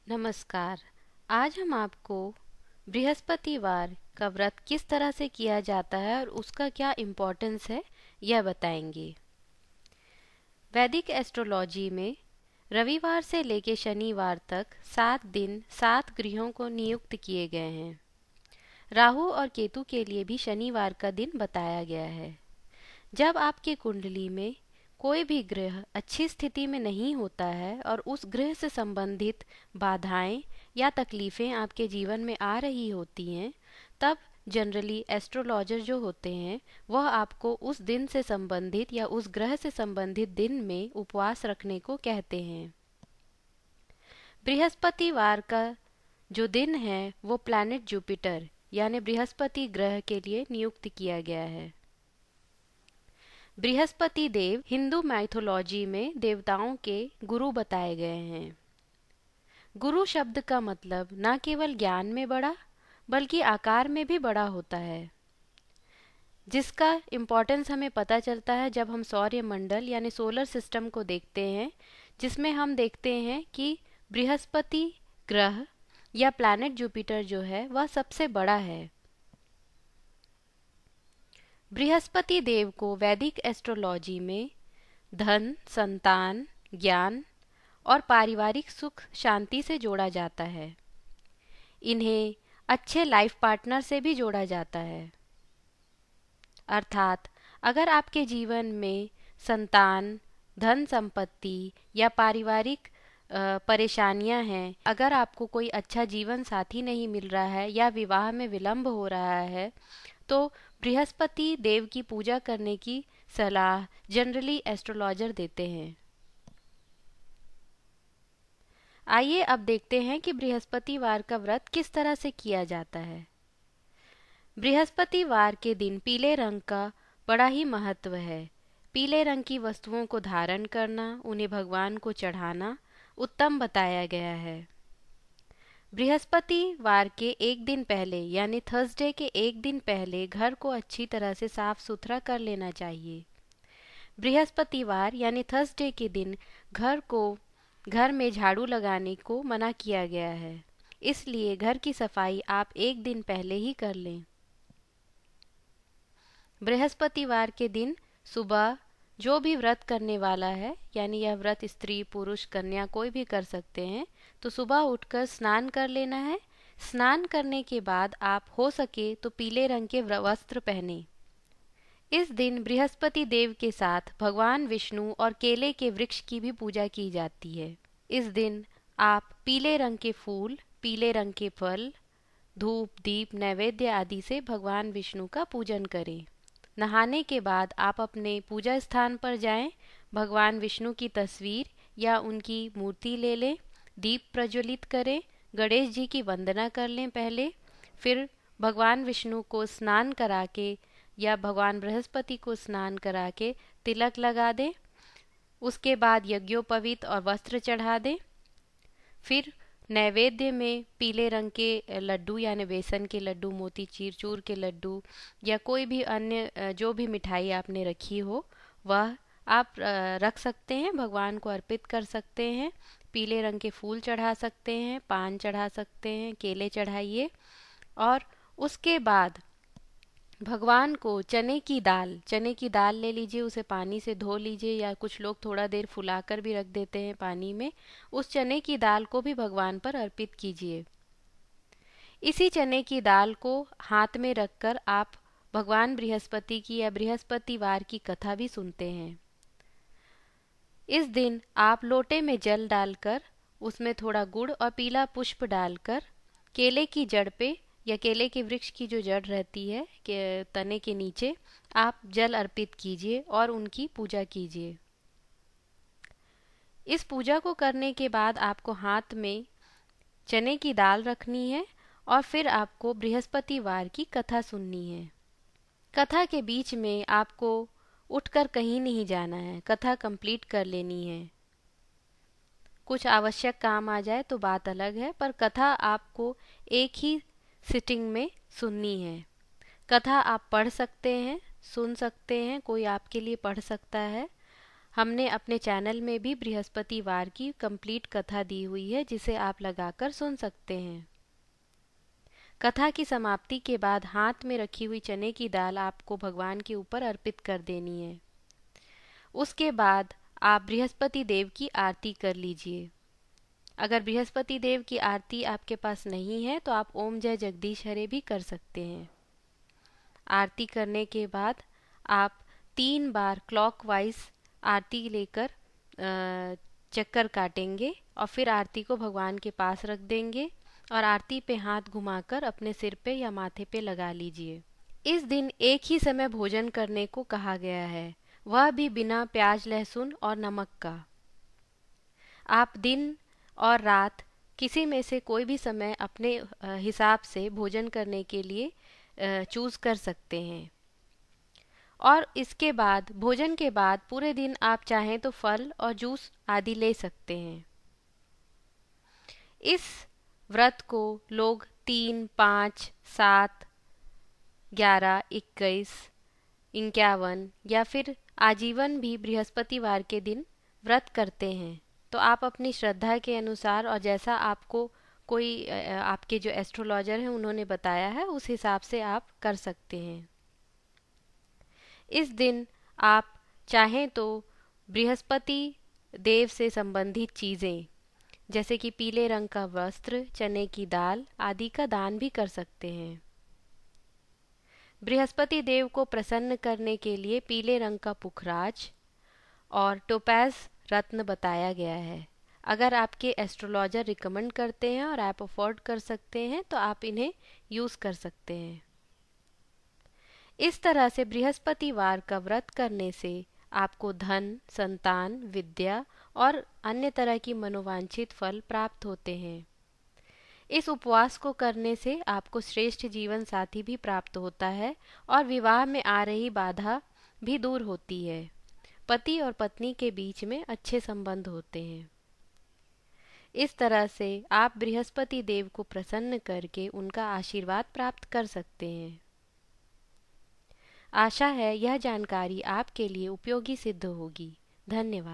नमस्कार। आज हम आपको बृहस्पतिवार का व्रत किस तरह से किया जाता है और उसका क्या इम्पोर्टेंस है यह बताएंगे। वैदिक एस्ट्रोलॉजी में रविवार से लेकर शनिवार तक 7 दिन 7 ग्रहों को नियुक्त किए गए हैं। राहु और केतु के लिए भी शनिवार का दिन बताया गया है। जब आपकी कुंडली में कोई भी ग्रह अच्छी स्थिति में नहीं होता है और उस ग्रह से संबंधित बाधाएं या तकलीफ़ें आपके जीवन में आ रही होती हैं, तब जनरली एस्ट्रोलॉजर जो होते हैं वह आपको उस दिन से संबंधित या उस ग्रह से संबंधित दिन में उपवास रखने को कहते हैं। बृहस्पतिवार का जो दिन है वो प्लैनेट जुपिटर यानी बृहस्पति ग्रह के लिए नियुक्त किया गया है। बृहस्पति देव हिंदू माइथोलॉजी में देवताओं के गुरु बताए गए हैं। गुरु शब्द का मतलब न केवल ज्ञान में बड़ा बल्कि आकार में भी बड़ा होता है, जिसका इम्पोर्टेंस हमें पता चलता है जब हम सौर्य मंडल यानी सोलर सिस्टम को देखते हैं, जिसमें हम देखते हैं कि बृहस्पति ग्रह या प्लैनेट जुपिटर जो है वह सबसे बड़ा है। बृहस्पति देव को वैदिक एस्ट्रोलॉजी में धन, संतान, ज्ञान और पारिवारिक सुख शांति से जोड़ा जाता है। इन्हें अच्छे लाइफ पार्टनर से भी जोड़ा जाता है। अर्थात अगर आपके जीवन में संतान, धन संपत्ति या पारिवारिक परेशानियां हैं, अगर आपको कोई अच्छा जीवन साथी नहीं मिल रहा है या विवाह में विलंब हो रहा है, तो बृहस्पति देव की पूजा करने की सलाह जनरली एस्ट्रोलॉजर देते हैं। आइए अब देखते हैं कि बृहस्पतिवार का व्रत किस तरह से किया जाता है। बृहस्पतिवार के दिन पीले रंग का बड़ा ही महत्व है। पीले रंग की वस्तुओं को धारण करना, उन्हें भगवान को चढ़ाना उत्तम बताया गया है। बृहस्पतिवार के एक दिन पहले यानी थर्सडे के एक दिन पहले घर को अच्छी तरह से साफ सुथरा कर लेना चाहिए। बृहस्पतिवार यानी थर्सडे के दिन घर में झाड़ू लगाने को मना किया गया है, इसलिए घर की सफाई आप एक दिन पहले ही कर लें। बृहस्पतिवार के दिन सुबह जो भी व्रत करने वाला है, यानी यह व्रत स्त्री पुरुष कन्या कोई भी कर सकते हैं, तो सुबह उठकर स्नान कर लेना है। स्नान करने के बाद आप हो सके तो पीले रंग के वस्त्र पहने। इस दिन बृहस्पति देव के साथ भगवान विष्णु और केले के वृक्ष की भी पूजा की जाती है। इस दिन आप पीले रंग के फूल, पीले रंग के फल, धूप, दीप, नैवेद्य आदि से भगवान विष्णु का पूजन करें। नहाने के बाद आप अपने पूजा स्थान पर जाएं, भगवान विष्णु की तस्वीर या उनकी मूर्ति ले लें, दीप प्रज्वलित करें, गणेश जी की वंदना कर लें पहले, फिर भगवान विष्णु को स्नान करा के या भगवान बृहस्पति को स्नान करा के तिलक लगा दें। उसके बाद यज्ञोपवीत और वस्त्र चढ़ा दें। फिर नैवेद्य में पीले रंग के लड्डू यानी बेसन के लड्डू, मोतीचूर चूर के लड्डू या कोई भी अन्य जो भी मिठाई आपने रखी हो वह आप रख सकते हैं, भगवान को अर्पित कर सकते हैं। पीले रंग के फूल चढ़ा सकते हैं, पान चढ़ा सकते हैं, केले चढ़ाइए। और उसके बाद भगवान को चने की दाल ले लीजिए, उसे पानी से धो लीजिए या कुछ लोग थोड़ा देर फुलाकर भी रख देते हैं पानी में। उस चने की दाल को भी भगवान पर अर्पित कीजिए। इसी चने की दाल को हाथ में रखकर आप भगवान बृहस्पति की या बृहस्पतिवार की कथा भी सुनते हैं। इस दिन आप लोटे में जल डालकर उसमें थोड़ा गुड़ और पीला पुष्प डालकर केले की जड़ पे या केले के वृक्ष की जो जड़ रहती है के तने के नीचे आप जल अर्पित कीजिए और उनकी पूजा कीजिए। इस पूजा को करने के बाद आपको हाथ में चने की दाल रखनी है और फिर आपको बृहस्पतिवार की कथा सुननी है। कथा के बीच में आपको उठकर कहीं नहीं जाना है, कथा कंप्लीट कर लेनी है। कुछ आवश्यक काम आ जाए तो बात अलग है, पर कथा आपको एक ही सिटिंग में सुननी है। कथा आप पढ़ सकते हैं, सुन सकते हैं, कोई आपके लिए पढ़ सकता है। हमने अपने चैनल में भी बृहस्पतिवार की कंप्लीट कथा दी हुई है, जिसे आप लगाकर सुन सकते हैं। कथा की समाप्ति के बाद हाथ में रखी हुई चने की दाल आपको भगवान के ऊपर अर्पित कर देनी है। उसके बाद आप बृहस्पति देव की आरती कर लीजिए। अगर बृहस्पति देव की आरती आपके पास नहीं है तो आप ओम जय जगदीश हरे भी कर सकते हैं। आरती करने के बाद आप 3 बार क्लॉकवाइज आरती लेकर चक्कर काटेंगे और फिर आरती को भगवान के पास रख देंगे और आरती पे हाथ घुमाकर अपने सिर पे या माथे पे लगा लीजिए। इस दिन एक ही समय भोजन करने को कहा गया है, वह भी बिना प्याज लहसुन और नमक का। आप दिन और रात किसी में से कोई भी समय अपने हिसाब से भोजन करने के लिए चूज़ कर सकते हैं। और इसके बाद भोजन के बाद पूरे दिन आप चाहें तो फल और जूस आदि ले सकते हैं। इस व्रत को लोग 3, 5, 7, 11, 21, 51 या फिर आजीवन भी बृहस्पतिवार के दिन व्रत करते हैं। तो आप अपनी श्रद्धा के अनुसार और जैसा आपको कोई आपके जो एस्ट्रोलॉजर हैं उन्होंने बताया है उस हिसाब से आप कर सकते हैं। इस दिन आप चाहें तो बृहस्पति देव से संबंधित चीज़ें जैसे कि पीले रंग का वस्त्र, चने की दाल आदि का दान भी कर सकते हैं। बृहस्पति देव को प्रसन्न करने के लिए पीले रंग का पुखराज और टोपैज रत्न बताया गया है। अगर आपके एस्ट्रोलॉजर रिकमेंड करते हैं और आप अफोर्ड कर सकते हैं तो आप इन्हें यूज़ कर सकते हैं। इस तरह से बृहस्पतिवार का व्रत करने से आपको धन, संतान, विद्या और अन्य तरह की मनोवांछित फल प्राप्त होते हैं। इस उपवास को करने से आपको श्रेष्ठ जीवन साथी भी प्राप्त होता है और विवाह में आ रही बाधा भी दूर होती है। पति और पत्नी के बीच में अच्छे संबंध होते हैं। इस तरह से आप बृहस्पति देव को प्रसन्न करके उनका आशीर्वाद प्राप्त कर सकते हैं। आशा है यह जानकारी आपके लिए उपयोगी सिद्ध होगी। धन्यवाद।